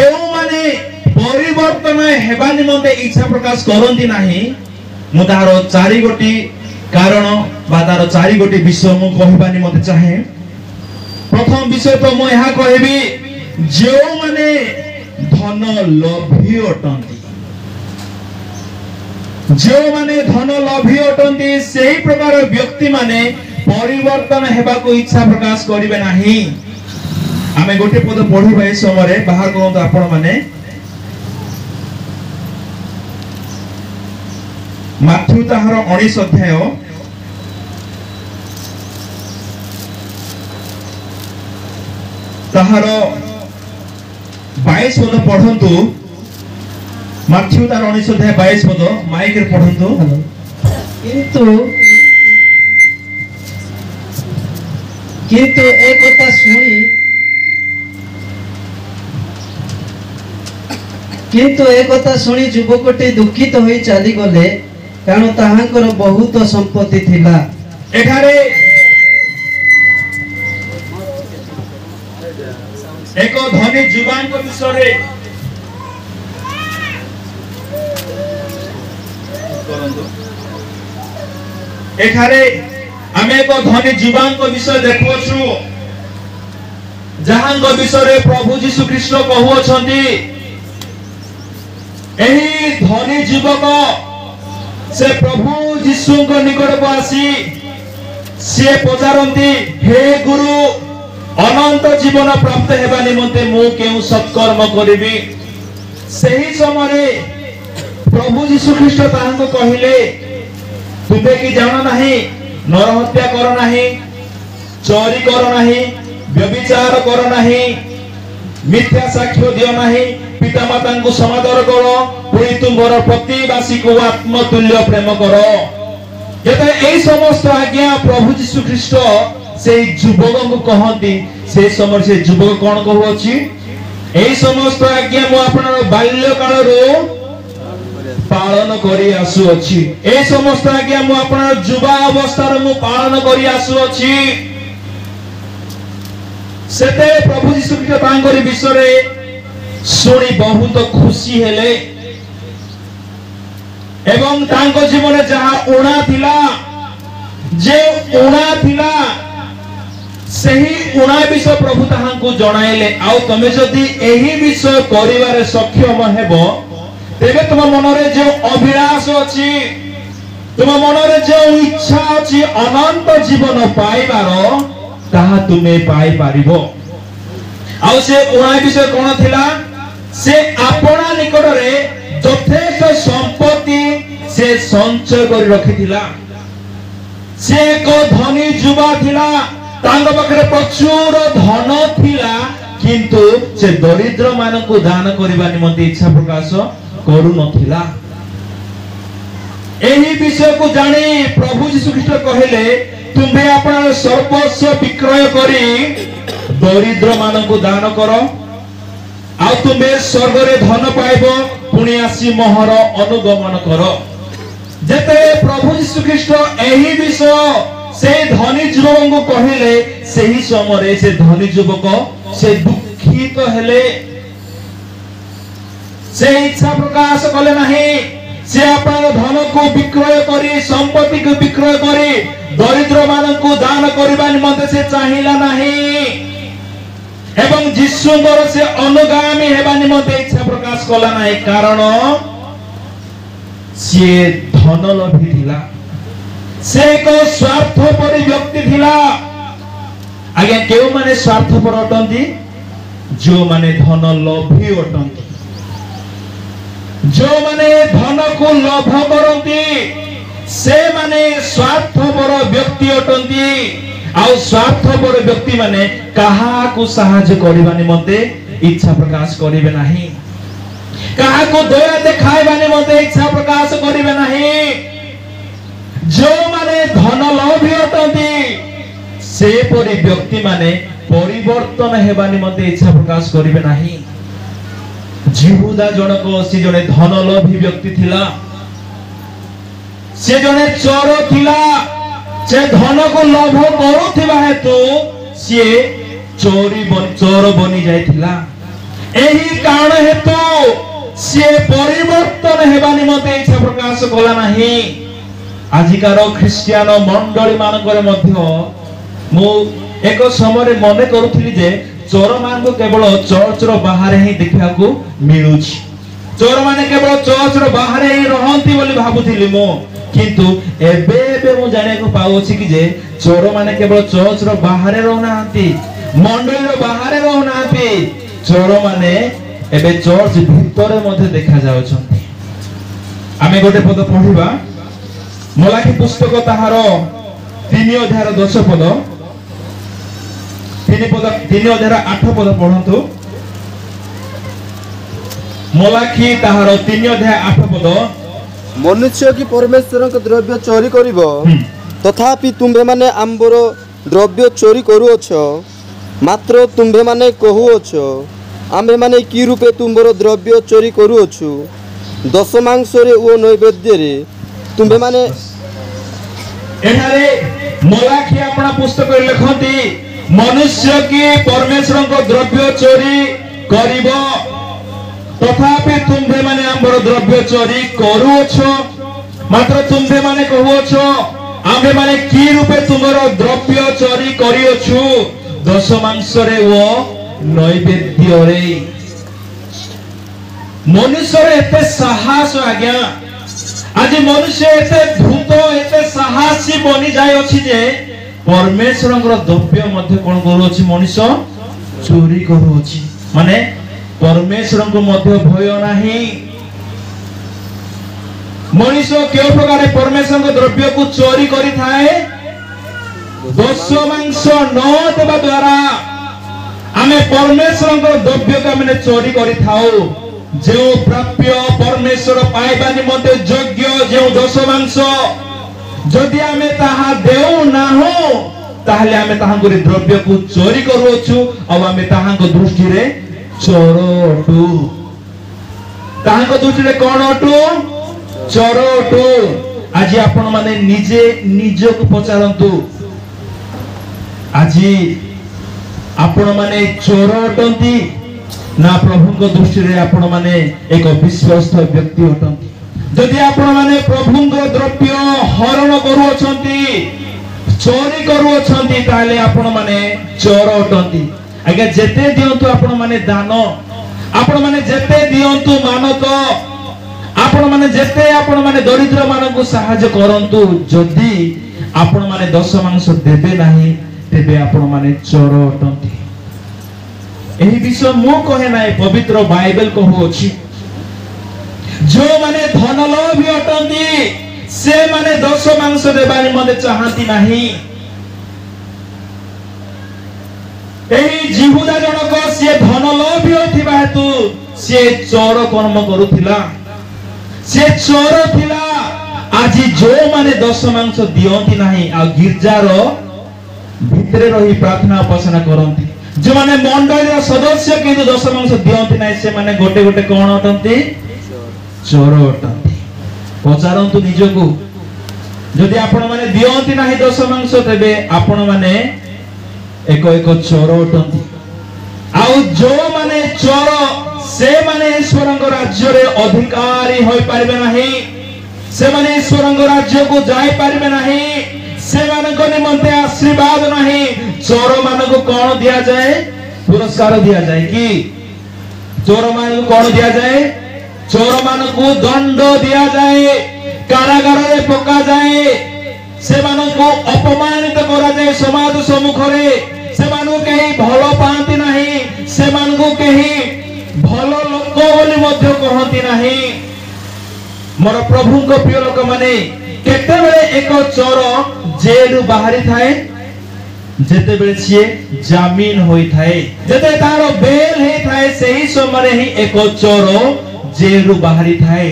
जो माने परिवर्तन हेबा निमंते इच्छा प्रकाश करंती नाही मु तार चारि गोटी कारण बा तार चारि गोटी विषय मु कहबा निमंते चाहे। प्रथम विषय तो मु यहा कहबी जो माने धन लोभी अटंती, जो माने धन लोभी अटंती सेही प्रकार व्यक्ति माने परिवर्तन हेबा को इच्छा प्रकाश करिवे नाही। आमे गोटे पद पढिबा ए समय बाहर करंतु आपण माने माथ्यू ताहार 19 अध्याय ताहार 22 पद पढंतु। माथ्यू तार 19 अध्याय 22 पद माइक रे पढंतु। किंतु एक कथा सुनी युवकटी दुखित होई चली गले कारण ताहांकर बहुत संपत्ति थिला। एठारे एक धनी जुवान को विषय रे एठारे आमे एक धनी जुवान को विषय देखोछु जहां को विषय रे प्रभु यीशु ख्रीष्ट कहू छथि एही धनी युवक से प्रभु यीशु को निकट को आसी से पचारंती हे गुरु अनंत जीवन प्राप्त हेबा निमंते मु केउ सत्कर्म करिबी। सही समय प्रभु यीशु ख्रीष्ट तांको कहिले तुमे की जानो नाही नर हत्या करो नाही, चोरी करो नाही, व्यभिचार करो नाही, मिथ्या साक्ष्य दियो नाही, पिता माता को समादर करो, पुरी तुमर प्रतिवासी को आत्मतुल्य प्रेम करो। जते एई समस्त आज्ञा प्रभु यीशु ख्रीष्ट से युवक को कहती से समय से युवक कोन कहू अछि एई समस्त आज्ञा मु आपनर बाल्य काल रो पालन करी आसु अछि। ए समस्त आज्ञा मु आपनर युवा अवस्था रो मु पालन करी आसु अछि। सेते प्रभु यीशु ख्रीष्ट तांकरी विषय रे सुनी बहुत खुशी हेले एवं तांको जीवन जहा उणा थिला जे उणा थिला सही उणा विषय प्रभु ताहांको जणाइले आउ तमे जदी एही विषय करिवारे सक्षम हेबो तेबे तुम मनरे जे अभिलाष अछि, तुम मनरे जे इच्छा अछि अनंत जीवन पाइबारो ताहा तुमे पाई पारिबो। आउ से उणा विषय कोन थिला से आपना निकट रे यथेष्ट संपत्ति से संचय कर रखिथिला। से को धनी युवा थिला तांग पाखरे प्रचुर धन थिला किंतु से दरिद्र मान को दान करबा निमंते इच्छा प्रकाश करू नथिला। एही विषय को जानी प्रभु यीशु ख्रीष्ट कहले तुमे आपन सर्वस्व विक्रय करी दरिद्र मान को दान करो आ तुमे स्वर्ग रे धन पाइबो पुणी आसी मोहर अनुगमन करो। जेते प्रभु यीशु ख्रीष्ट एही विषय से धनी युवक को कहले सेही समय से धनी युवक से दुखित हेले से इच्छा प्रकाश कले नाही। से अपन धन को विक्रय करी संपत्ति को विक्रय करी दरिद्र मान को दान करबा निमंते से चाहिला नाही एवं यीशुंकर से अनुगामी हेबा निमंते इच्छा प्रकाश कला नाही कारण से धन लोभी थिला। से को स्वार्थपर व्यक्ति थिला। आगे केउ माने स्वार्थपर अटंती जो माने धन लोभी अटंती, जो माने धन को लोभ करंती से माने स्वार्थपर व्यक्ति अटंती। आउ स्वार्थपर व्यक्ति माने कहा को सहायता करबा निमंते इच्छा प्रकाश करिवे नाही, कहा को दया देखाइबा निमंते इच्छा प्रकाश करिवे नाही। जो माने धन लोभी अटंती से परि व्यक्ति माने परिवर्तन हेबा निमंते इच्छा प्रकाश करिवे नाही। जिहुदा जनक से जने धन लोभी व्यक्ति थिला, से जने चोर थिला। से धन को लोभ करुथिबा हेतु से चोर बनी जायथिला ଏହି କାରଣ ହେତୁ ସେ ପରିବର୍ତ୍ତନ ହେବା ନିମନ୍ତେ ଇଚ୍ଛା ପ୍ରକାଶ କଲା ନାହିଁ। ଆଜିକାର ଖ୍ରୀଷ୍ଟିଆନ ମଣ୍ଡଳୀ ମାନଙ୍କରେ ମଧ୍ୟ ମୁଁ ଏକ ସମୟରେ ମନେ କରୁଥିଲି ଯେ ଚୋରମାନଙ୍କୁ କେବଳ ଚର୍ଚ୍ଚର ବାହାରେ ହିଁ ଦେଖିବାକୁ ମିଳୁଛି। ଚୋରମାନେ କେବଳ ଚର୍ଚ୍ଚର ବାହାରେ ହିଁ ରହନ୍ତି ବୋଲି ଭାବୁଥିଲି ମୁଁ, କିନ୍ତୁ ଏବେ ମୁଁ ଜାଣିବାକୁ ପାଉଛି କି ଯେ ଚୋରମାନେ କେବଳ ଚର୍ଚ୍ଚର ବାହାରେ ରହୁନାହାନ୍ତି, ମଣ୍ଡଳୀର ବାହାରେ ରହୁନାହାନ୍ତି, ଚୋରମାନେ ଏବେ ଚର୍ଚ୍ଚ ଭିତରେ ମଧ୍ୟ ଦେଖା ଯାଉଛନ୍ତି। ଆମେ ଗୋଟେ ପଦ ପଢିବା, ମଲାଖୀ ପୁସ୍ତକ ତାହାର 3 ଅଧ୍ୟାୟର 10 ପଦ, 3 ଅଧ୍ୟାୟର 8 ପଦ ପଢନ୍ତୁ। ମଲାଖୀ ତାହାର 3 ଅଧ୍ୟାୟ 8 ପଦ। ମନୁଷ୍ୟ କି ପରମେଶ୍ୱରଙ୍କ ଦ୍ରବ୍ୟ ଚୋରି କରିବ, ତଥାପି ତୁମ୍ଭେମାନେ ଆମ୍ଭର ଦ୍ରବ୍ୟ ଚୋରି କରୁଅଛ। ମାତ୍ର ତୁମ୍ଭେମାନେ କହୁଅଛ, ଆମ୍ଭେମାନେ କି ରୂପେ ତୁମ୍ଭର ଦ୍ରବ୍ୟ ଚୋରି କରୁଅଛୁ? ଦଶମାଂଶରେ ଓ ନୈବେଦ୍ୟରେ ତୁମ୍ଭେମାନେ। ଏଠାରେ ମଲାଖୀ ଆପଣା ପୁସ୍ତକରେ ଲେଖନ୍ତି, ମନୁଷ୍ୟ କି ପରମେଶ୍ୱରଙ୍କ ଦ୍ରବ୍ୟ ଚୋରି କରିବ, ତଥାପି ତୁମ୍ଭେମାନେ ଆମ୍ଭର ଦ୍ରବ୍ୟ ଚୋରି କରୁଅଛ। ମାତ୍ର ତୁମ୍ଭେମାନେ କହୁଅଛ, ଆମ୍ଭେମାନେ କି ରୂପେ ତୁମର ଦ୍ରବ୍ୟ ଚୋରି କରିଅଛୁ? ଦଶମାଂଶରେ ଓ ନୈବେଦ୍ୟରେ। ମନୁଷ୍ୟର ଏତେ ସାହସ ଆଜ୍ଞା, ଆଜି ମନୁଷ୍ୟ ଏତେ ଧୂତ ଏତେ ସାହସୀ ବନି ଯାଇଅଛି ଯେ ପରମେଶ୍ୱରଙ୍କର ଦ୍ରବ୍ୟ ମଧ୍ୟ କଣ କରୁଅଛି? ମଣିଷ ଚୋରି କରୁଅଛି। ମାନେ ପରମେଶ୍ୱରଙ୍କୁ ମଧ୍ୟ ଭୟ ନାହିଁ। ମଣିଷ କେଉଁ ପ୍ରକାର ପରମେଶ୍ୱରଙ୍କ ଦ୍ରବ୍ୟକୁ ଚୋରି କରିଥାଏ? ଦଶମାଂଶ ନ ଦେବା ଦ୍ୱାରା ଆମେ ପରମେଶ୍ୱରଙ୍କ ଦ୍ରବ୍ୟକୁ ଆମେ ଚୋରି କରିଥାଉ। ଯେଉଁ ପ୍ରାପ୍ୟ ପରମେଶ୍ୱର ପାଇବା ନିମନ୍ତେ ଯୋଗ୍ୟ ଯେଉଁ ଦଶମାଂଶ, ଯଦି ଆମେ ତାହା ଦେଉନାହୁଁ ତାହେଲେ ଆମେ ତାହାଙ୍କ ଦ୍ରବ୍ୟକୁ ଚୋରି କରୁଅଛୁ, ଆଉ ଆମେ ତାହାଙ୍କ ଦୃଷ୍ଟିରେ ଚୋର ଅଟୁ। ତାହାଙ୍କ ଦୃଷ୍ଟିରେ କଣ ଅଟୁ? ଚୋର ଅଟୁ। ଆଜି ଆପଣ ମାନେ ନିଜେ ନିଜକୁ ପଚାରନ୍ତୁ, ଆଜି ଆପଣ ମାନେ ଚୋର ଅଟନ୍ତି ନା ପ୍ରଭୁଙ୍କ ଦୃଷ୍ଟିରେ ଆପଣ ମାନେ ଏକ ବିଶ୍ୱସ୍ତ ବ୍ୟକ୍ତି ଅଟନ୍ତି? ଯଦି ଆପଣ ମାନେ ପ୍ରଭୁଙ୍କ ଦ୍ରବ୍ୟ ହରଣ କରୁଅଛନ୍ତି, ଚୋରି କରୁଅଛନ୍ତି, ତାହେଲେ ଆପଣ ମାନେ ଚୋର ଅଟନ୍ତି। ଆଜ୍ଞା, ଯେତେ ଦିଅନ୍ତୁ ଆପଣ ମାନେ ଦାନ, ଆପଣ ମାନେ ଯେତେ ଦିଅନ୍ତୁ ମାନକ, ଆପଣ ମାନେ ଯେତେ ଆପଣ ମାନେ ଦରିଦ୍ର ମାନଙ୍କୁ ସାହାଯ୍ୟ କରନ୍ତୁ, ଯଦି ଆପଣ ମାନେ ଦଶମାଂଶ ଦେବେ ନାହିଁ ତେବେ ଆପଣ ମାନେ ଚୋର ଅଟନ୍ତି। ଏହି ବିଷୟ ମୁଁ କହେ ନାହିଁ, ପବିତ୍ର ବାଇବେଲ କହୁଅଛି। ଯେଉଁମାନେ ଧନଲୋଭୀ ଅଟନ୍ତି ସେମାନେ ଦଶମାଂଶ ଦେବା ନିମନ୍ତେ ଚାହାନ୍ତି ନାହିଁ। ଏହି ଜିହୁଦା ଜଣକ ସିଏ ଧନଲୋଭୀ ହୋଇଥିବା ହେତୁ ସିଏ ଚୋର କର୍ମ କରୁଥିଲା, ସିଏ ଚୋର ଥିଲା। ଆଜି ଯେଉଁମାନେ ଦଶମାଂଶ ଦିଅନ୍ତି ନାହିଁ ଆଉ ଗିର୍ଜାର ଭିତରେ ରହି ପ୍ରାର୍ଥନା ଉପାସନା କରନ୍ତି, ଯେଉଁମାନେ ମଣ୍ଡଳୀର ସଦସ୍ୟ କିନ୍ତୁ ଦଶମାଂଶ ଦିଅନ୍ତି ନାହିଁ, ସେମାନେ ଗୋଟେ ଗୋଟେ କଣ ଅଟନ୍ତି? ଚୋର ଅଟନ୍ତି। ପଚାରନ୍ତୁ ନିଜକୁ, ଯଦି ଆପଣ ମାନେ ଦିଅନ୍ତି ନାହିଁ ଦଶମାଂଶ ତେବେ ଆପଣ ମାନେ ଏକ ଏକ ଚୋର ଅଟନ୍ତି। ଆଉ ଯେଉଁମାନେ ଚୋର ସେମାନେ ଈଶ୍ୱରଙ୍କ ରାଜ୍ୟରେ ଅଧିକାରୀ ହୋଇପାରିବେ ନାହିଁ, ସେମାନେ ଈଶ୍ୱରଙ୍କ ରାଜ୍ୟକୁ ଯାଇପାରିବେ ନାହିଁ, ସେମାନଙ୍କ ନିମନ୍ତେ ଆଶୀର୍ବାଦ ନାହିଁ। ଚୋର ମାନଙ୍କୁ କଣ ଦିଆଯାଏ? ପୁରସ୍କାର ଦିଆଯାଏ କି? ଚୋର ମାନଙ୍କୁ କଣ ଦିଆଯାଏ? ଚୋର ମାନଙ୍କୁ ଦଣ୍ଡ ଦିଆଯାଏ, କାରାଗାରରେ ପକାଯାଏ, ସେମାନଙ୍କୁ ଅପମାନିତ କରାଯାଏ ସମାଜ ସମ୍ମୁଖରେ। ସେମାନଙ୍କୁ କେହି ଭଲ ପାଆନ୍ତି ନାହିଁ, ସେମାନଙ୍କୁ କେହି ଭଲ ଲୋକ ବୋଲି ମଧ୍ୟ କହନ୍ତି ନାହିଁ। ମୋର ପ୍ରଭୁଙ୍କ ପ୍ରିୟ ଲୋକମାନେ, କେତେବେଳେ ଏକ ଚୋର ଜେଲରୁ ବାହାରି ଥାଏ? ଯେତେବେଳେ ସିଏ ଜାମିନ ହୋଇଥାଏ, ଯେତେବେଳେ ତାର ବେଲ ହେଇଥାଏ, ସେହି ସମୟରେ ହିଁ ଏକ ଚୋର ଜେଲରୁ ବାହାରି ଥାଏ।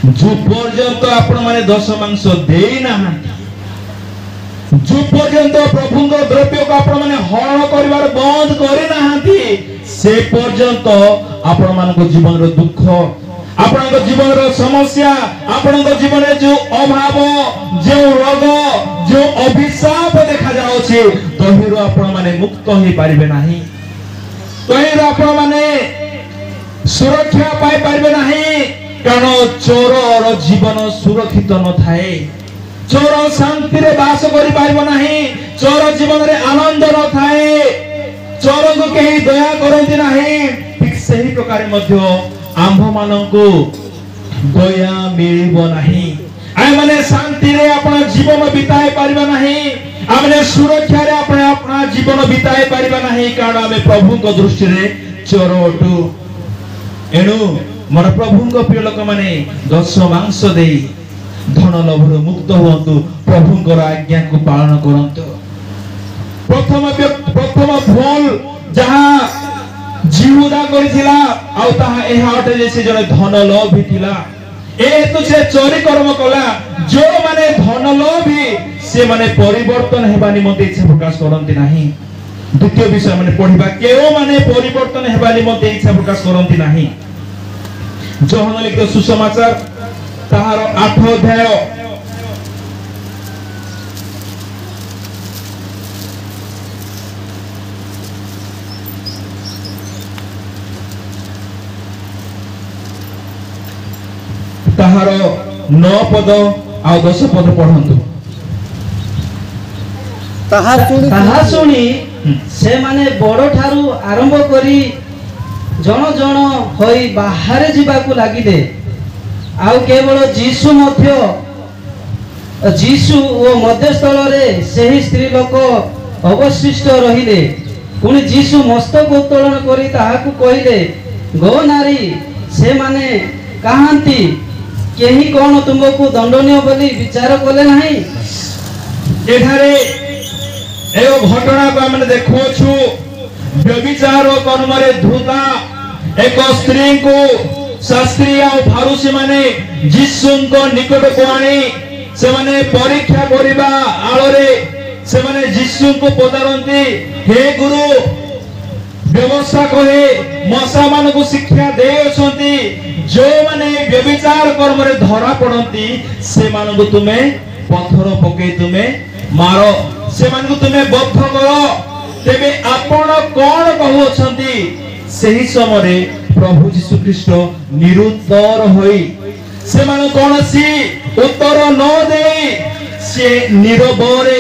ଯେଉଁ ପର୍ଯ୍ୟନ୍ତ ଆପଣ ମାନେ ଦଶମାଂଶ ଦେଇନାହାନ୍ତି, ଯେଉଁ ପର୍ଯ୍ୟନ୍ତ ପ୍ରଭୁଙ୍କ ଦ୍ରବ୍ୟକୁ ଆପଣ ମାନେ ହରଣ କରିବାର ବନ୍ଦ କରିନାହାନ୍ତି, ସେ ପର୍ଯ୍ୟନ୍ତ ଆପଣ ମାନଙ୍କ ଜୀବନର ଦୁଃଖ, ଆପଣଙ୍କ ଜୀବନର ସମସ୍ୟା, ଆପଣଙ୍କ ଜୀବନରେ ଯେଉଁ ଅଭାବ, ଯେଉଁ ରୋଗ, ଯେଉଁ ଅଭିଶାପ ଦେଖାଯାଉଛି, ତହିଁରୁ ଆପଣ ମାନେ ମୁକ୍ତ ହେଇପାରିବେ ନାହିଁ। ତହିଁରୁ ଆପଣ ମାନେ ସୁରକ୍ଷା ପାଇପାରିବେ ନାହିଁ, କାରଣ ଚୋରର ଜୀବନ ସୁରକ୍ଷିତ ନଥାଏ। ଚୋର ଶାନ୍ତିରେ ବାସ କରିପାରିବ ନାହିଁ, ଚୋର ଜୀବନରେ ଆନନ୍ଦ ନଥାଏ, ଚୋରକୁ କେହି ଦୟା କରନ୍ତି ନାହିଁ। ଠିକ ସେହି ପ୍ରକାର ମଧ୍ୟ ଆମ୍ଭମାନଙ୍କୁ ଦୟା ମିଳିବ ନାହିଁ। ଆମେମାନେ ଶାନ୍ତିରେ ଆପଣ ଜୀବନ ବିତାଇ ପାରିବା ନାହିଁ, ଆମେ ସୁରକ୍ଷାରେ ଆପଣ ଜୀବନ ବିତାଇ ପାରିବା ନାହିଁ, କାରଣ ଆମେ ପ୍ରଭୁଙ୍କ ଦୃଷ୍ଟିରେ ଚୋର ଅଟୁ। ଏଣୁ ମୋର ପ୍ରଭୁଙ୍କ ପ୍ରିୟ ଲୋକମାନେ ଦଶ ମାଂସ ଦେଇ ଧନ ଲୋଭରୁ ମୁକ୍ତ ହୁଅନ୍ତୁ, ପ୍ରଭୁଙ୍କର ଆଜ୍ଞାକୁ ପାଳନ କରନ୍ତୁ। ପ୍ରଥମ ଭୁଲ ଯାହା ଜିହୁଦା କରିଥିଲା ଆଉ ତାହା ଏହା ଅଟେ ଯେ ସେ ଜଣେ ଧନ ଲୋଭୀ ଥିଲା। ଏହେତୁ ସେ ଚୋରି କର୍ମ କଲା। ଯେଉଁମାନେ ଧନ ଲୋଭୀ ସେମାନେ ପରିବର୍ତ୍ତନ ହେବା ନିମନ୍ତେ ଇଚ୍ଛା ପ୍ରକାଶ କରନ୍ତି ନାହିଁ। ଦ୍ୱିତୀୟ ବିଷୟ ମାନେ ପଢିବା, କେଉଁମାନେ ପରିବର୍ତ୍ତନ ହେବା ନିମନ୍ତେ ଇଚ୍ଛା ପ୍ରକାଶ କରନ୍ତି ନାହିଁ। ଯୋହନ ଲିଖିତ ସୁସମାଚାର ତାହାର 8 ଅଧ୍ୟାୟ ତାହାର 9 ପଦ ଆଉ 10 ପଦ ପଢନ୍ତୁ। ତାହା ଶୁଣି ସେମାନେ ବଡ଼ ଠାରୁ ଆରମ୍ଭ କରି ଜଣ ଜଣ ହୋଇ ବାହାରେ ଯିବାକୁ ଲାଗିଲେ। ଆଉ କେବଳ ଯୀଶୁ ଓ ମଧ୍ୟସ୍ଥଳରେ ସେହି ସ୍ତ୍ରୀ ଲୋକ ଅବଶିଷ୍ଟ ରହିଲେ। ପୁଣି ଯୀଶୁ ମସ୍ତକ ଉତ୍ତୋଳନ କରି ତାହାକୁ କହିଲେ, ଗୋ ନାରୀ, ସେମାନେ କାହାନ୍ତି? କେହି କଣ ତୁମକୁ ଦଣ୍ଡନୀୟ ବୋଲି ବିଚାର କଲେ ନାହିଁ? ଏଠାରେ ଏକ ଘଟଣାକୁ ଆମେ ଦେଖୁଅଛୁ। ବ୍ୟଭିଚାର କର୍ମରେ ଧୃତା ଏକ ସ୍ତ୍ରୀଙ୍କୁ ଶାସ୍ତ୍ରୀ ଆଉ ଫାରୁସୀ ମାନେ ଯୀଶୁଙ୍କ ନିକଟକୁ ଆଣି ସେମାନେ ପରୀକ୍ଷା କରିବା ଆଳରେ ସେମାନେ ଯୀଶୁଙ୍କୁ ପଚାରନ୍ତି, ହେ ଗୁରୁ, ବ୍ୟବସ୍ଥା କହେ ମଶା ମାନଙ୍କୁ ଶିକ୍ଷା ଦେଇଅଛନ୍ତି, ଯେଉଁମାନେ ବ୍ୟଭିଚାର କର୍ମରେ ଧରା ପଡନ୍ତି ସେମାନଙ୍କୁ ତୁମେ ପଥର ପକେଇ ତୁମେ ମାର, ସେମାନଙ୍କୁ ତୁମେ ବଦ୍ଧ କର। ତେବେ ଆପଣ କଣ କହୁଅଛନ୍ତି? ସେହି ସମୟରେ ପ୍ରଭୁ ଯୀଶୁ ଖ୍ରୀଷ୍ଟ ନିରୁତ୍ତର ହୋଇ ସେମାନେ କୌଣସି ଉତ୍ତର ନ ଦେଇ ସେ ନିରବରେ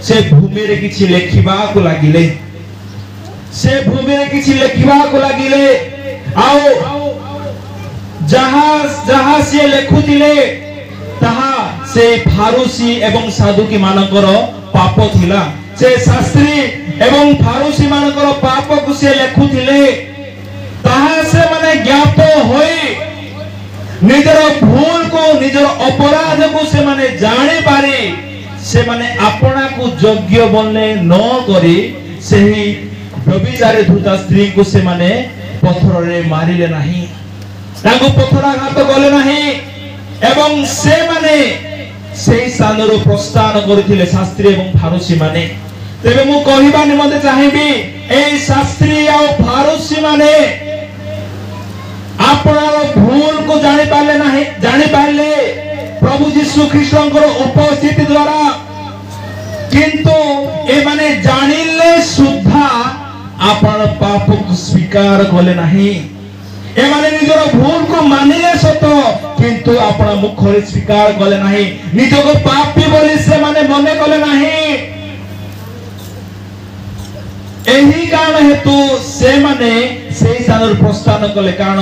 ସେ ଭୂମିରେ କିଛି ଲେଖିବାକୁ ଲାଗିଲେ। ସେ ଭୂମିରେ କିଛି ଲେଖିବାକୁ ଲାଗିଲେ। ଆଉ ଯାହା ସେ ଲେଖୁଥିଲେ ତାହା ସେ ଫାରୁସୀ ଏବଂ ସାଧୁକୀ ମାନଙ୍କର ପାପ ଥିଲା। ସେ ଶାସ୍ତ୍ରୀ ଏବଂ ଫାରୁସୀ ମାନଙ୍କର ପାପକୁ ସେ ଲେଖୁଥିଲେ। ତାହା ସେମାନେ ଜ୍ଞାତ ହୋଇ ନିଜର ଭୁଲକୁ ନିଜର ଅପରାଧକୁ ସେମାନେ ଜାଣିପାରି ସେମାନେ ଆପଣାକୁ ଯୋଗ୍ୟ ମନେ ନ କରି ସେହି ବ୍ୟଭିଚାରୀ ଧୃତା ସ୍ତ୍ରୀଙ୍କୁ ସେମାନେ ପଥରରେ ମାରିଲେ ନାହିଁ, ତାଙ୍କୁ ପଥରାଘାତ କଲେ ନାହିଁ ଏବଂ ସେମାନେ ସେହି ସ୍ଥାନରୁ ପ୍ରସ୍ଥାନ କରିଥିଲେ ଶାସ୍ତ୍ରୀ ଏବଂ ଫାରୁସୀ ମାନେ। ତେବେ ମୁଁ କହିବା ନିମନ୍ତେ ଚାହିଁବି, ଏହି ଶାସ୍ତ୍ରୀ ଆଉ ଫାରୁସୀ ମାନେ ଆପଣର ଭୁଲକୁ ଜାଣିପାରିଲେ ନାହିଁ, ଜାଣିପାରିଲେ ପ୍ରଭୁ ଯୀଶୁ ଖ୍ରୀଷ୍ଟଙ୍କର ଉପସ୍ଥିତି ଦ୍ୱାରା, କିନ୍ତୁ ଏମାନେ ଜାଣିଲେ ସୁଦ୍ଧା ଆପଣ ପାପକୁ ସ୍ୱୀକାର କଲେ ନାହିଁ। ଏମାନେ ନିଜର ଭୁଲକୁ ମାନିଲେ ସତ, କିନ୍ତୁ ଆପଣ ମୁଖରେ ସ୍ୱୀକାର କଲେ ନାହିଁ, ନିଜକୁ ପାପୀ ବୋଲି ସେମାନେ ମନେ କଲେ ନାହିଁ। ଏହି କାରଣ ହେତୁ ସେମାନେ ସେହି ସ୍ଥାନରୁ ପ୍ରସ୍ଥାନ କଲେ, କାରଣ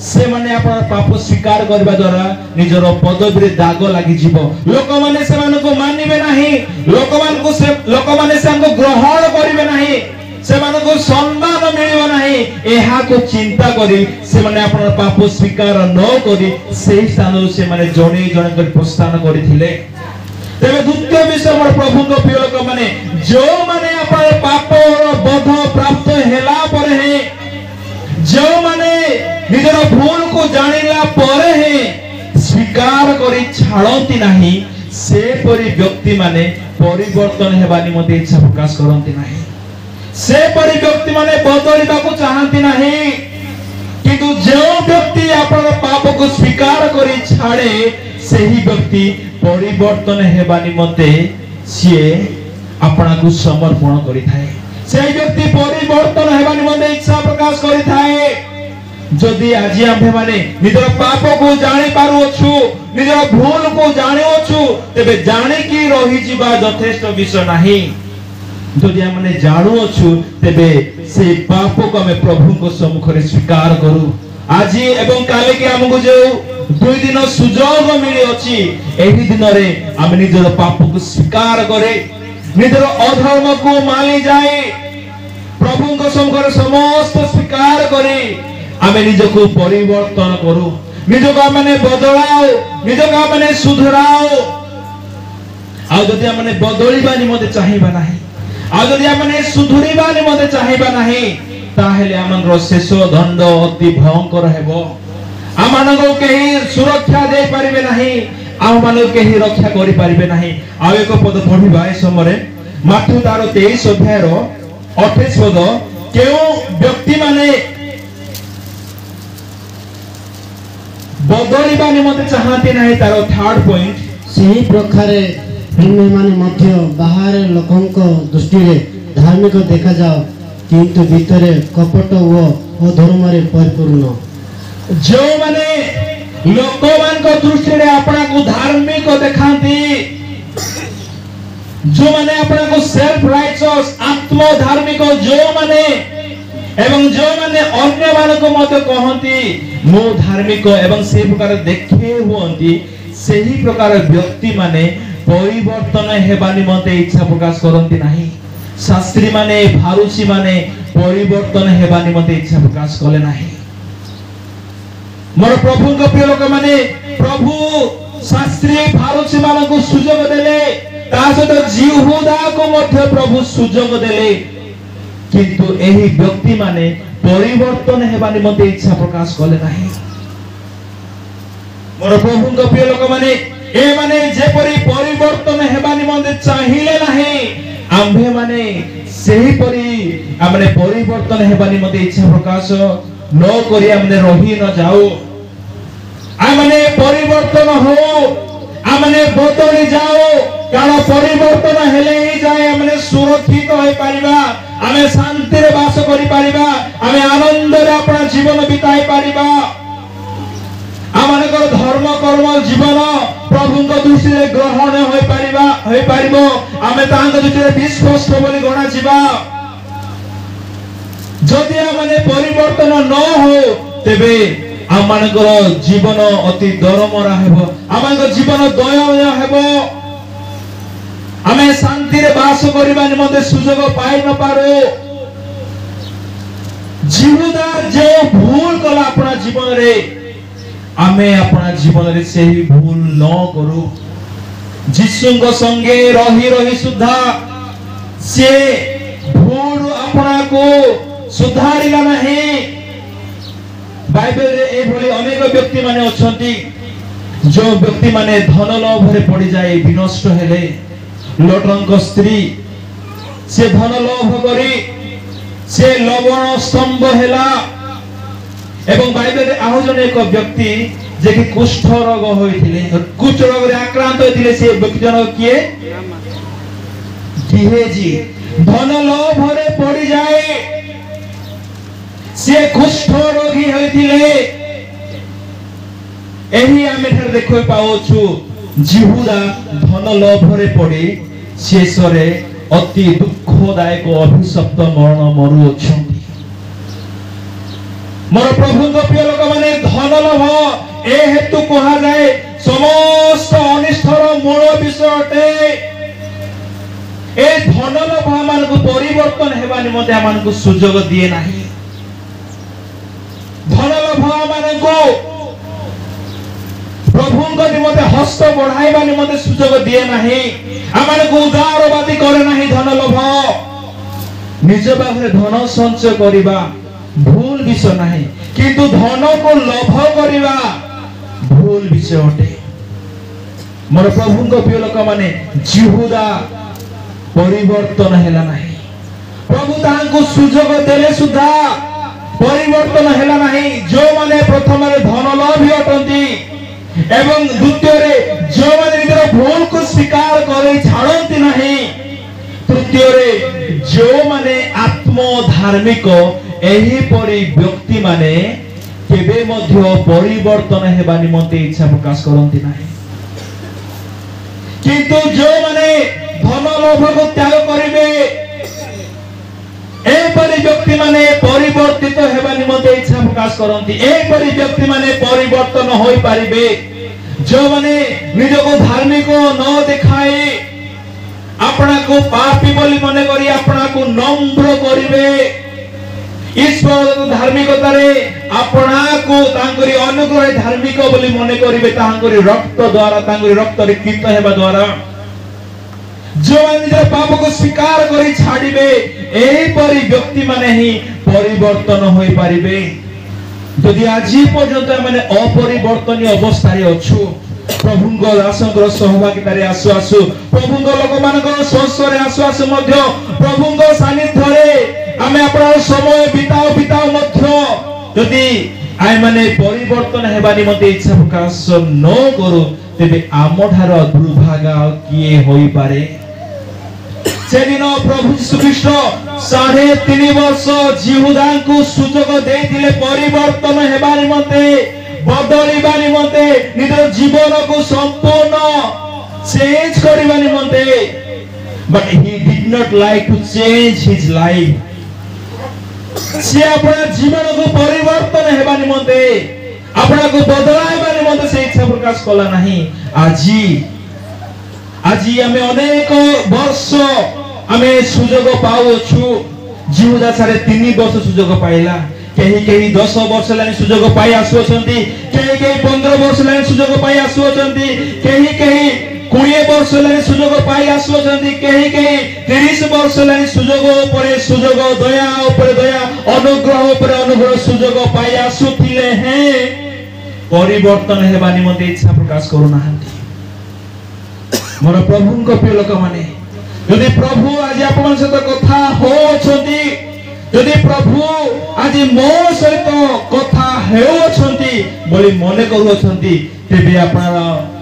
ସେମାନେ ଆପଣ ପାପ ସ୍ୱୀକାର କରିବା ଦ୍ୱାରା ନିଜର ପଦବୀରେ ଦାଗ ଲାଗିଯିବ। ଲୋକମାନେ ସେମାନଙ୍କୁ ମାନିବେ ନାହିଁ, ଲୋକମାନେ ସେମାନଙ୍କୁ ଗ୍ରହଣ କରିବେ ନାହିଁ, ସେମାନଙ୍କୁ ସମ୍ମାନ ମିଳିବ ନାହିଁ। ଏହାକୁ ଚିନ୍ତା କରି ସେମାନେ ଆପଣଙ୍କ ପାପ ସ୍ୱୀକାର ନ କରି ସେହି ସ୍ଥାନରୁ ସେମାନେ ଜଣେ ଜଣେ କରି ପ୍ରସ୍ଥାନ କରିଥିଲେ। ତେବେ ଦ୍ୱିତୀୟ ବିଷୟ ମୋର ପ୍ରଭୁଙ୍କ ପ୍ରିୟ ଲୋକମାନେ, ଯେଉଁମାନେ ଆପଣ ପାପର ବୋଧ ପ୍ରାପ୍ତ ହେଲା ପରେ ହିଁ, ଯେଉଁମାନେ ନିଜର ଭୁଲକୁ ଜାଣିଲା ପରେ ହିଁ ସ୍ୱୀକାର କରି ଛାଡ଼ନ୍ତି ନାହିଁ, ସେପରି ବ୍ୟକ୍ତିମାନେ ପରିବର୍ତ୍ତନ ହେବା ନିମନ୍ତେ ଇଚ୍ଛା ପ୍ରକାଶ କରନ୍ତି ନାହିଁ। ସେପରି ବ୍ୟକ୍ତିମାନେ ବଦଳିବାକୁ ଚାହାନ୍ତି ନାହିଁ। କିନ୍ତୁ ଯେଉଁ ବ୍ୟକ୍ତି ଆପଣଙ୍କ ପାପକୁ ସ୍ୱୀକାର କରି ଛାଡ଼େ, ସେହି ବ୍ୟକ୍ତି ପରିବର୍ତ୍ତନ ହେବା ନିମନ୍ତେ ସିଏ ଆପଣଙ୍କୁ ସମର୍ପଣ କରିଥାଏ। ସେହି ବ୍ୟକ୍ତି ପରିବର୍ତ୍ତନ ହେବା ନିମନ୍ତେ ଇଚ୍ଛା ପ୍ରକାଶ କରିଥାଏ। जदि आज आम्भे माने निजर पाप को जानी पारुछु निजर भूल को जानुछु तेबे जाने की रही जीवा यथेष्ट विषय नाही जदि आमने जानुछु तेबे से पाप को हमें प्रभु को सम्मुख रे स्वीकार करू आज एवं काले के हमको जो 2 दिन सुजोग मिली अछि एही दिन रे हम निजर पाप को स्वीकार करे निजर अधर्म को मानी जाए प्रभु को सम्मुख रे समस्त स्वीकार करे आमे निजको परिवर्तन करू निजको माने बदलाओ निजको माने सुधराओ आ जदि माने बदलिबा निमते चाहिबा नाही आ जदि माने सुधरिबा निमते चाहिबा नाही ताहेले आमनर शेष दंड अति भयंकर हेबो आमानको केही सुरक्षा दे परिबे नाही आमानको केही रक्षा करि परिबे नाही आ एक पद पढिबा ए समय माथु तार 23 अध्याय रो 28 पद केउ व्यक्ति माने बदलिबा निमते चाहते नाही तारो थर्ड पॉइंट सही प्रकारे तुमे माने मध्य बाहर लोकंक दृष्टि रे धार्मिक देखा जाओ किंतु भीतर कपट व अधर्म रे परिपूर्ण जो माने लोकमान को दृष्टि रे अपना को धार्मिक देखांती जो माने अपना को सेल्फ राइचस आत्म धार्मिक जो माने एवं जो माने अन्य मान को मत कहंती मो धार्मिक एवं से प्रकार देखे हुंती सही प्रकार व्यक्ति माने परिवर्तन हेबा निमते इच्छा प्रकाश करंती नाही शास्त्री माने फारूसी माने परिवर्तन हेबा निमते इच्छा प्रकाश कले नाही मोर प्रभु को प्रिय लोक माने प्रभु शास्त्री फारूसी मान को सुजोग देले ता सहित जिहुदा को मध्य प्रभु सुजोग देले किंतु एही व्यक्ति माने परिवर्तन हेबा निमते इच्छा प्रकाश कले नाही मोर प्रभु को प्रिय लोक माने ए माने जेपरि परिवर्तन हेबा निमते चाहिले नाही आम्भे माने सेही परि हमने परिवर्तन हेबा निमते इच्छा प्रकाश न करी हमने रही न जाओ आमने परिवर्तन हो आमने बदली जाओ कारण परिवर्तन हेले ही जाए हमने सुरक्षित होई परिबा आमे शांति रे वास करि परिबा आमे आनंद रे अपना जीवन बिताई परिबा आमानकर धर्म कर्म जीवन प्रभु को दृष्टि रे ग्रहण होई परिबो आमे तांग दृष्टि रे विश्वास बोली गणा जीवा जदि आमने परिवर्तन न हो तेबे आमानकर जीवन अति दरमरा हेबो आमानकर जीवन दयामय हेबो आमे शांति रे वास करिबा निमते सुजोग पाई न पारो जिहुदा जे भूल कला अपना जीवन रे आमे अपना जीवन रे सेही भूल न करू जिसुंग संगे रही रही सुधा से भूल अपना को सुधारिला नहीं बाइबल रे ए भली अनेक व्यक्ति माने अछंती जो व्यक्ति माने धन लोभ रे पड़ी जाए विनष्ट हेले लोटंक स्त्री से धन लोभ करी से लवण स्तंभ हेला एवं बाइबल रे आहो जने एक व्यक्ति जे कि कुष्ठ रोग होइथिले कुष्ठ रोग रे आक्रांत होइथिले से व्यक्ति जन किए गेहेजी धन लोभ रे पड़ी जाए से कुष्ठ रोगी होइथिले एही आमे ठर देखो पाउछु जिहुदा धन लोभ रे पड़ी शेष रे अति दुखदायक अभिशप्त मरण मरु अछंती मोर प्रभु को प्रिय लोक माने धन लोभ ए हेतु कहा जाए समस्त अनिष्ठर मूल विषय अटे ए धन लोभ मान को परिवर्तन हेबा निमते मान को सुजोग दिए नाही धन लोभ मान को प्रभु को निमते हस्त बढ़ाइबा निमते सुजोग दिए नाही आमान को उदारवादी करे नाही धन लोभ निज पाखरे धन संचय करिबा भूल विषय नहीं किंतु धन को लोभ करिबा भूल विषय अटे मोर प्रभु को प्रिय लोक माने जिहुदा परिवर्तन हेला नाही प्रभु तांको सुजोग देले सुधा परिवर्तन हेला नाही जो माने प्रथम रे धन लोभी अटंती एवं द्वितीय रे जो माने निजर भूल को स्वीकार करे छाड़ंती नाही तृतीय रे जो माने आत्म धार्मिक एही परि व्यक्ति माने केबे मध्य परिवर्तन हेबा निमंते इच्छा प्रकाश करंती नाही किंतु जो माने धन लोभ को त्याग करिवे एपरि व्यक्ति माने परिवर्तित हेबा निमंते इच्छा प्रकाश करंती एपरि व्यक्ति माने परिवर्तन होई पारिबे जो माने निज को धार्मिक न देखाए अपना को पापी बोली मने करी अपना को नम्र करिवे ईश्वर धार्मिकता रे अपना को तांकरी अनुग्रह धार्मिक बोली मने करिवे तांकरी रक्त द्वारा तांकरी रक्त रे कीत हेबा द्वारा जो निज पाप को स्वीकार करी छाड़िबे एही परि व्यक्ति माने ही परिवर्तन होई पारिबे यदि आज पर्यंत माने अपरिवर्तनीय अवस्था रे अछु प्रभुंग दासंकर सहभागिता रे आसु आसु प्रभुंग लोक मानकर संस्कार आसु आसु मध्य प्रभुंग सानिध्य रे आमे अपना समय बिताओ बिताओ मध्य यदि आय माने परिवर्तन हेबा निमंते इच्छा प्रकाश न करू तेबे आमठार दुर्भागा किए होई पारे सेदिन प्रभु यीशु ख्रीष्ट 3.5 वर्ष जिहुदा को सुजोग देथिले परिवर्तन हेबा निमंते बदलिबा निमंते निज जीवन को संपूर्ण चेंज करबा निमंते but he did not like to change his life से अपना जीवन को परिवर्तन हेबा निमंते अपना को बदलाइबा निमंते से इच्छा प्रकाश कला नहीं আজি आमे अनेक वर्ष आमे सुजोग पाउछु जिहुदा 3.5 वर्ष सुजोग पाइला केही 10 वर्ष लानि सुजोग पाइ आसुछंती केही 15 वर्ष लानि सुजोग पाइ आसुछंती केही 20 वर्ष लानि सुजोग पाइ आसुछंती केही 30 वर्ष लानि सुजोग उपरे सुजोग दया उपरे दया अनुग्रह उपरे अनुग्रह सुजोग पाइ आसुथिले हैं परिवर्तन हेबा निमंते इच्छा प्रकाश करू नाहंती मोर प्रभुंक प्रिय लोक माने यदि प्रभु आज आपन सहित कथा होछंती यदि प्रभु आज मो सहित कथा हेउछंती बोली मने करूछंती तेबे आपन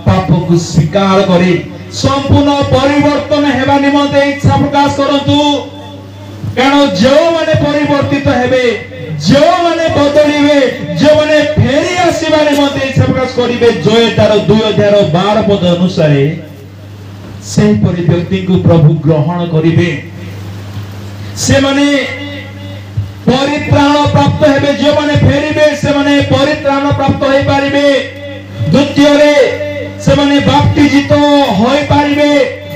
पाप को स्वीकार करी संपूर्ण परिवर्तन हेबा निमंते इच्छा प्रकाश करंतु कारण जो माने परिवर्तित हेबे जो माने बदलिबे जो माने फेरी आसीबा निमंते इच्छा प्रकाश करिवे जयतार 2:12 पद अनुसार से परि व्यक्ति को प्रभु ग्रहण करिवे से माने परित्राण प्राप्त हेबे जो माने फेरिबे से माने परित्राण प्राप्त होई पारिबे द्वितीय रे से माने बाप्तिजित होई पारिबे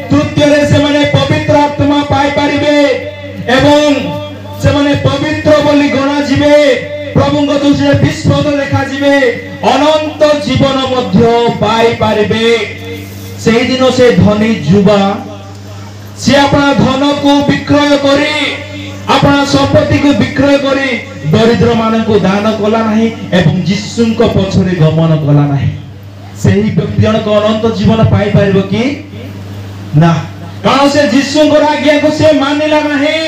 तृतीय रे से माने पवित्र आत्मा पाई पारिबे एवं से माने पवित्र बोली गणा जिवे प्रभुंग दृष्टि विश्वास देखा जिवे अनंत जीवन मध्य पाई पारिबे सेही दिन से धनी जुबा से अपना धन को विक्रय करी अपना संपत्ति को विक्रय करी दरिद्र मान को दान कला नहीं एवं यीशु को पछरे गमन कला नहीं सेही व्यक्ति जनक अनंत जीवन पाई पारिबो कि ना कारण से यीशु को आज्ञा को से मानिला नहीं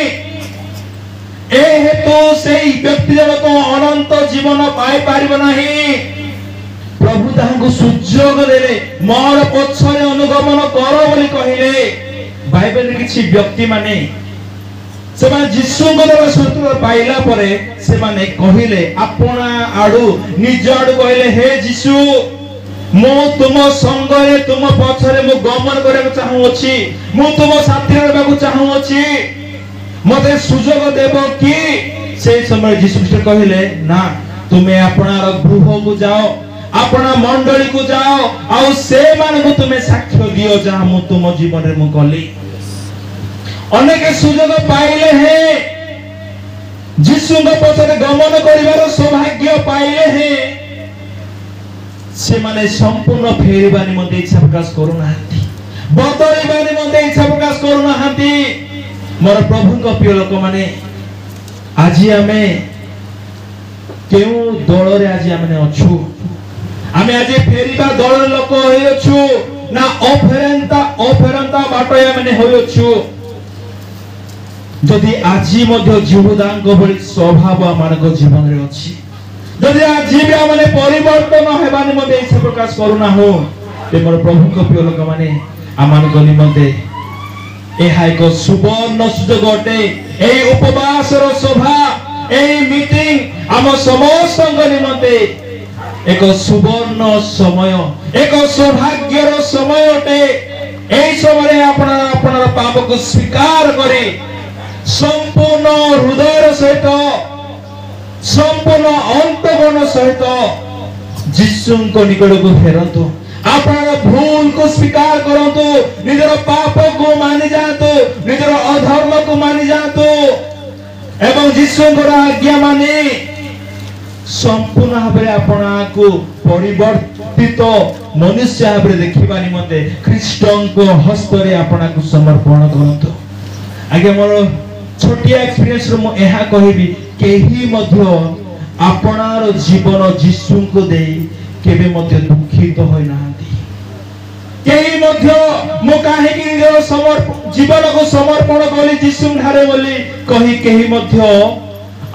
ए हेतु सेही व्यक्ति जनक अनंत जीवन पाई पारिबो नहीं प्रभु तांको सुजोग देले मोर पछरे अनुगमन कर बोली कहिले बाइबल रे किछि व्यक्ति माने से माने यीशु को द्वारा सूत्र पाइला परे से माने कहिले आपना आडू निज आडू कहिले हे यीशु मो तुम संग रे तुम पछरे मो गमन करे चाहू अछि मो तुम साथी रहबा चाहू अछि मते सुजोग देबो कि से समय यीशु ख्रीष्ट कहिले ना तुमे आपना गृह को जाओ अपना मंडली को जाओ आउ से मान को तुमे साक्ष्य दियो जहां मु तुम जीवन रे मु कली अनेक सुजोग पाइले हैं यीशु को पछरे गमन करिवार सौभाग्य पाइले हैं से माने संपूर्ण फेरिबा निमंते इच्छा प्रकाश करू नाहंती बदलिबा निमंते इच्छा प्रकाश करू नाहंती मोर प्रभुंक प्रिय लोक माने आज हमें केउ दल रे आज हमें अछु आमे आज फेरिबा दल लोक होयछु ना अफेरंता बाटय माने होयछु जदि आजी मध्य जिहुदांक भली स्वभाव आमानक जीवन रे अछि जदि आजी भी आमाने परिवर्तन हेबा निमंते इच्छा प्रकाश करूना हो ते मोर प्रभु को प्रिय लोक माने आमानक निमंते एहा एक सुवर्ण सुजोग अटे एई उपवास रो सभा एई मीटिंग आम समस्त निमंते एक सुवर्ण समय एक सौभाग्यर समय अटे। एई समय आपण पाप को स्वीकार करे संपूर्ण हृदय सहित संपूर्ण अंतगण सहित यीशु को निकट को फेरंतु। आपण भूल को स्वीकार करंतु, निजर पाप को मानि जातु, निजर अधर्म को मानि जातु एवं यीशु को आज्ञा माने संपूर्ण भाव आपण को परिवर्तित मनुष्य भाव देखिबा निमंते ख्रीष्टन को हस्त रे आपण को समर्पण करंतु। आगे मोर छोटिया एक्सपीरियंस रो एहा कहिबी केही मध्य आपणार जीवन यीशु को दे केबे मध्य दुखित होय नांती। केही मध्य मो काहे कि जीवन को समर्पण कली यीशु ठारे बोली कहि केही मध्य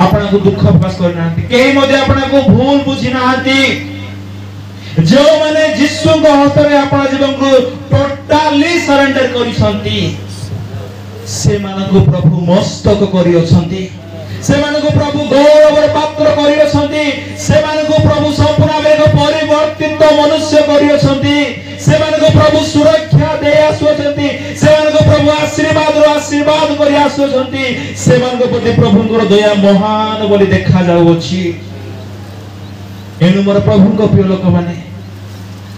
आपना को दुख प्रकाश कर नांती। केही मध्य आपना को भूल बुझी नांती। जो माने यीशु को हस्त रे आपना जीवन को टोटली सरेंडर करी संती से मानको प्रभु मस्तक करी अछंती। से मानको प्रभु गौरवर पात्र करी अछंती। से मानको प्रभु संपूर्ण एक परिवर्तित मनुष्य करी अछंती। से मानको प्रभु सुरक्षा दे आसुछंती। से मानको प्रभु आशीर्वाद करी आसुछंती। से मानको प्रति प्रभुଙ୍କର दया महान बोली देखा जाउछि। एनु मोर प्रभुଙ୍କ प्रिय लोक माने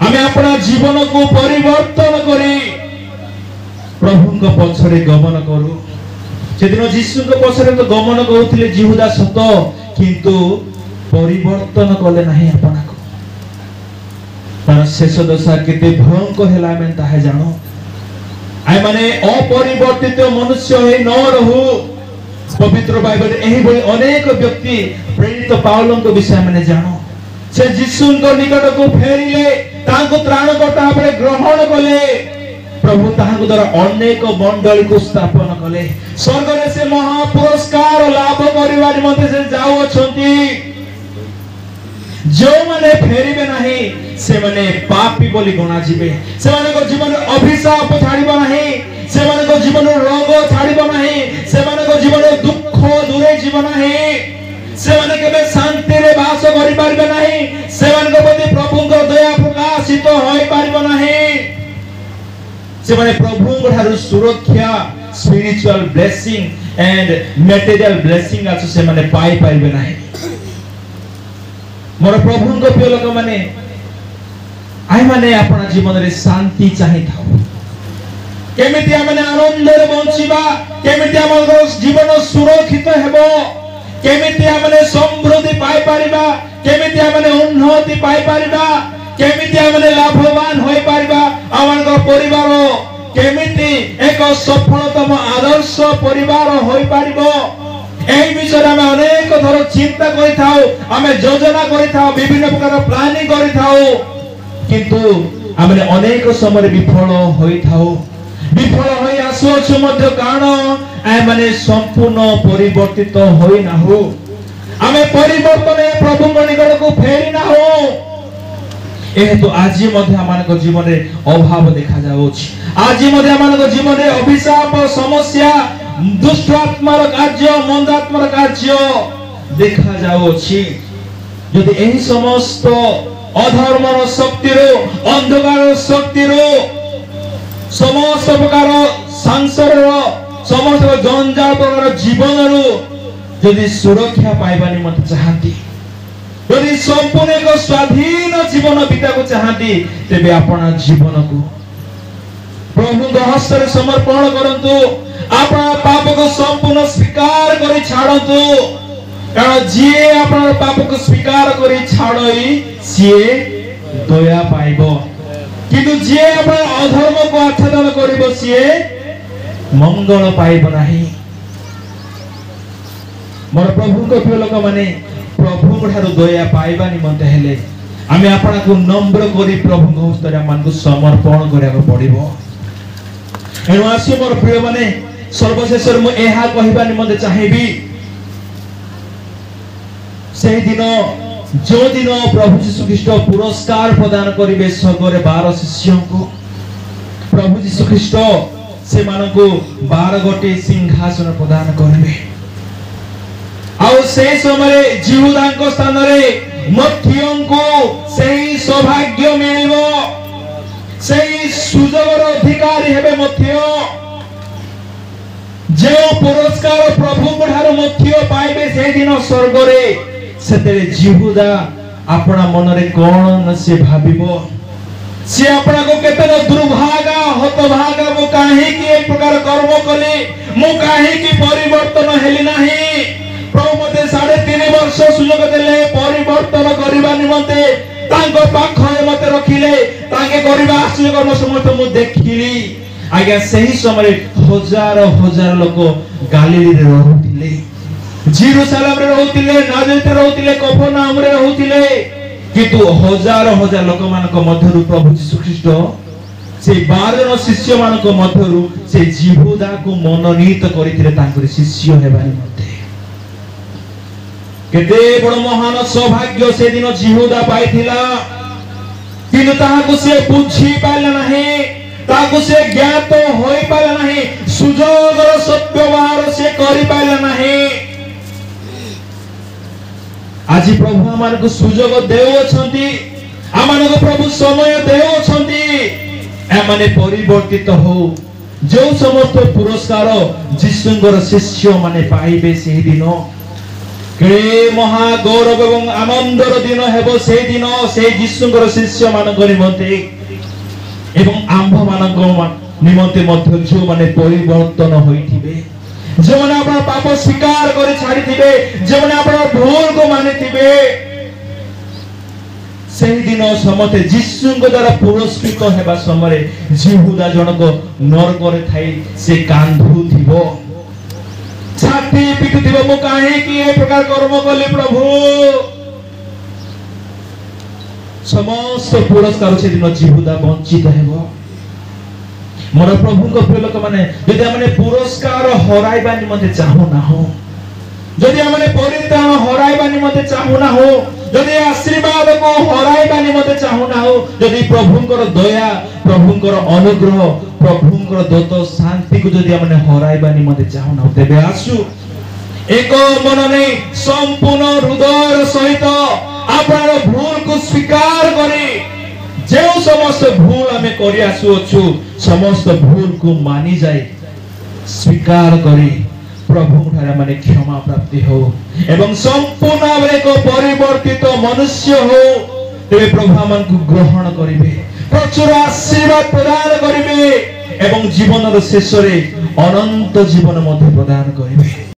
आमे अपना जीवन को परिवर्तन करी प्रभुଙ୍କ पछरे गमन करू। सेदिन यीशुଙ୍କ पछरे तो गमन करूथिले जिहुदा सत किंतु परिवर्तन कले नाही आपनाको। तार शेष दशा केते भयंकर हेला आमे ताहे जानो। आइ माने अपरिवर्तित मनुष्य हे न रहू। पवित्र बाइबल एही भली अनेक व्यक्ति प्रेरित पाउलଙ୍କ विषय माने जानो। से यीशुଙ୍କ निकट को फेरिले तांको त्राणकर्ता भाबे ग्रहण कले। प्रभु ताहां द्वारा अनेक मंडली को स्थापन कले। स्वर्ग रे से महा पुरस्कार लाभ करिवा निमंते से जाउ अछंती। जो माने फेरिबे नाही से माने पापी बोली गणा जिवे। से माने को जीवन अभिशाप छाड़िबो नाही। से माने को जीवन रोग छाड़िबो नाही। से माने को जीवन दुख दूरे जीव नाही। से माने केबे शांति रे वास करि पारबे नाही। से माने को प्रति प्रभुଙ୍କ दया प्रकाशित होई पारबो नाही। से माने प्रभु ठारू सुरक्षा spiritual blessing and material blessing आछो से माने पाई पाइबे नाही। मोर प्रभुଙ୍କ प्रिय लोक माने आइ माने आपन जीवन रे शांति चाहि थाओ। केमिति माने आनंद रे बंचिबा, केमिति हमर जीवन सुरक्षित हेबो, केमिति माने समृद्धि पाई परिबा, केमिति माने उन्नति पाई परिबा, केमिति माने लाभवान होई परिबा, हमर परिवार केमिति एक सफलतम आदर्श परिवार होई परिबो। एही विषय में अनेक थर चिंता करि थाओ, आमे योजना करि थाओ, विभिन्न प्रकार प्लानिंग करि थाओ, किंतु आमे अनेक समय विफल होई थाओ। विफल होई आसुछु मध्य कारण आइ माने संपूर्ण परिवर्तित होई ना हो। आमे परिवर्तन प्रभु निकट को फेरी ना हो। एहे तो आज मध्य हमन जीवन रे अभाव देखा जाउछि। आज मध्य हमन जीवन रे अभिशाप समस्या दुष्ट आत्मार कार्य मंद आत्मार कार्य देखा जाउछि। यदि एही समस्त अधर्मर शक्ति रो अंधकार शक्ति रो समस्त प्रकार संसार रो समस्त जंजाल प्रकार जीवन रो यदि सुरक्षा पाइबा निमंते चाहती, यदि संपूर्ण एक स्वाधीन जीवन बिता को चाहती, तेबे अपना जीवन को प्रभु हस्त रे समर्पण करंतु। अपना पाप को संपूर्ण स्वीकार करी छाड़ंतु। कारण जे अपना पाप को स्वीकार करी छाड़ई सिए दया पाइबो, किंतु जे अपना अधर्म को आच्छादन करिबो सिए मंगल पाइबो नाही। मोर प्रभु को प्रिय लोक माने प्रभु ठारू दया पाइबा निमंते हेले आमे आपना को नम्र करी प्रभु हस्त रे मन को समर्पण करिया पड़िबो। एनु आसी मोर प्रिय माने सर्वशेष मु एहा कहिबा निमंते चाहिबी, से दिन जो दिन प्रभु यीशु ख्रीष्ट पुरस्कार प्रदान करिवे स्वर्ग रे 12 शिष्यों को, प्रभु यीशु ख्रीष्ट से मानको 12 गोटे सिंहासन प्रदान करिवे। ଆଉ ସେ ସମୟରେ ଜିହୁଦାଙ୍କ ସ୍ଥାନରେ ମଧ୍ୟଙ୍କୁ ସେହି ସୌଭାଗ୍ୟ ମିଳିବ, ସେହି ସୁଯୋଗର ଅଧିକାରୀ ହେବେ ମଧ୍ୟ। ଯେଉଁ ପୁରସ୍କାର ପ୍ରଭୁଙ୍କ ଠାରୁ ମଧ୍ୟ ପାଇବେ ସେଦିନ ସ୍ୱର୍ଗରେ, ସେତେବେଳେ ଜିହୁଦା ଆପଣା ମନରେ କଣ ସେ ଭାବିବ? ସେ ଆପଣଙ୍କୁ କେତେ ଦୁର୍ଭାଗା ହତଭାଗା, ମୁଁ କାହିଁକି ଏ ପ୍ରକାର କର୍ମ କଲି, ମୁଁ କାହିଁକି ପରିବର୍ତ୍ତନ ହେଲି ନାହିଁ। ପ୍ରଭୁ ମତେ 3.5 ବର୍ଷ ସୁଯୋଗ ଦେଲେ ପରିବର୍ତ୍ତନ କରିବା ନିମନ୍ତେ, ତାଙ୍କ ପାଖରେ ମତେ ରଖିଲେ, ତାଙ୍କେ କରିବା ଆଶ୍ଚର୍ଯ୍ୟ କର୍ମ ସମସ୍ତ ମୁଁ ଦେଖିଲି। ଆଜ୍ଞା ସେହି ସମୟରେ ହଜାର ହଜାର ଲୋକ ଗାଲିଲୀରେ ରହୁଥିଲେ, ଜେରୁସାଲେମରେ ରହୁଥିଲେ, ନାଜରେଥରେ ରହୁଥିଲେ, କଫରନାହୁମରେ ରହୁଥିଲେ। କିନ୍ତୁ ହଜାର ହଜାର ଲୋକମାନଙ୍କ ମଧ୍ୟରୁ ପ୍ରଭୁ ଯୀଶୁ ଖ୍ରୀଷ୍ଟ ସେ 12 ଜଣ ଶିଷ୍ୟ ମାନଙ୍କ ମଧ୍ୟରୁ ସେ ଜିହୁଦାକୁ ମନୋନୀତ କରିଥିଲେ ତାଙ୍କର ଶିଷ୍ୟ ହେବା ନିମନ୍ତେ। କେତେ ବଡ଼ ମହାନ ସୌଭାଗ୍ୟ ସେଦିନ ଜିହୁଦା ପାଇଥିଲା, କିନ୍ତୁ ତାହାକୁ ସେ ବୁଝି ପାରିଲା ନାହିଁ, ତାହାକୁ ସେ ଜ୍ଞାତ ହୋଇ ପାରିଲା ନାହିଁ, ସୁଯୋଗର ସଦ୍ବ୍ୟବହାର ସେ କରିପାରିଲା ନାହିଁ। ଆଜି ପ୍ରଭୁ ଆମମାନଙ୍କୁ ସୁଯୋଗ ଦେଉଅଛନ୍ତି, ଆମମାନଙ୍କୁ ପ୍ରଭୁ ସମୟ ଦେଉଅଛନ୍ତି, ଏମାନେ ପରିବର୍ତ୍ତିତ ହଉ। ଯେଉଁ ସମସ୍ତ ପୁରସ୍କାର ଯୀଶୁଙ୍କର ଶିଷ୍ୟ ମାନେ ପାଇବେ ସେହି ଦିନ କେଡ଼େ ମହା ଗୌରବ ଏବଂ ଆନନ୍ଦର ଦିନ ହେବ। ସେହି ଦିନ ସେହି ଯୀଶୁଙ୍କର ଶିଷ୍ୟ ମାନଙ୍କ ନିମନ୍ତେ ଏବଂ ଆମ୍ଭ ମାନଙ୍କ ନିମନ୍ତେ ମଧ୍ୟ ଯେଉଁମାନେ ପରିବର୍ତ୍ତନ ହୋଇଥିବେ, ଯେଉଁମାନେ ଆପଣ ପାପ ସ୍ୱୀକାର କରି ଛାଡ଼ିଥିବେ, ଯେଉଁମାନେ ଆପଣ ଭୁଲକୁ ମାନିଥିବେ, ସେହି ଦିନ ସମସ୍ତେ ଯୀଶୁଙ୍କ ଦ୍ୱାରା ପୁରସ୍କୃତ ହେବା ସମୟରେ ଜିହୁଦା ଜଣକ ନରକରେ ଥାଇ ସେ କାନ୍ଦୁଥିବ, ଛାତି ପିଟୁଥିବ, ମୁଁ କାହିଁକି ଏ ପ୍ରକାର କର୍ମ କଲି ପ୍ରଭୁ। ସମସ୍ତ ପୁରସ୍କାର ସେଦିନ ଜିହୁଦା ବଞ୍ଚିତ ହେବ। ମୋର ପ୍ରଭୁଙ୍କ ପ୍ରିୟ ଲୋକମାନେ, ଯଦି ଆମେ ପୁରସ୍କାର ହରାଇବା ନିମନ୍ତେ ଚାହୁଁନାହୁଁ, ଯଦି ଆମେ ପରିତ୍ରାଣ ହରାଇବା ନିମନ୍ତେ ଚାହୁଁନାହୁଁ, ଯଦି ଆଶୀର୍ବାଦକୁ ହରାଇବା ନିମନ୍ତେ ଚାହୁଁନାହୁଁ, ଯଦି ପ୍ରଭୁଙ୍କର ଦୟା, ପ୍ରଭୁଙ୍କର ଅନୁଗ୍ରହ, ପ୍ରଭୁଙ୍କର ଦତ୍ତ ଶାନ୍ତିକୁ ଯଦି ଆମେ ହରାଇବା ନିମନ୍ତେ ଚାହୁଁନାହୁଁ, ତେବେ ଆସୁ ଏକ ମନ ନେଇ ସମ୍ପୂର୍ଣ୍ଣ ହୃଦୟର ସହିତ ଆପଣର ଭୁଲକୁ ସ୍ୱୀକାର କରି, ଯେଉଁ ସମସ୍ତ ଭୁଲ ଆମେ କରି ଆସୁଅଛୁ ସମସ୍ତ ଭୁଲକୁ ମାନି ଯାଇ ସ୍ୱୀକାର କରି ପ୍ରଭୁଙ୍କଠାରେ ମାନେ କ୍ଷମା ପ୍ରାପ୍ତି ହଉ ଏବଂ ସମ୍ପୂର୍ଣ୍ଣ ଭାବରେ ଏକ ପରିବର୍ତ୍ତିତ ମନୁଷ୍ୟ ହଉ। ତେବେ ପ୍ରଭୁ ଆମକୁ ଗ୍ରହଣ କରିବେ, ପ୍ରଚୁର ଆଶୀର୍ବାଦ ପ୍ରଦାନ କରିବେ ଏବଂ ଜୀବନର ଶେଷରେ ଅନନ୍ତ ଜୀବନ ମଧ୍ୟ ପ୍ରଦାନ କରିବେ।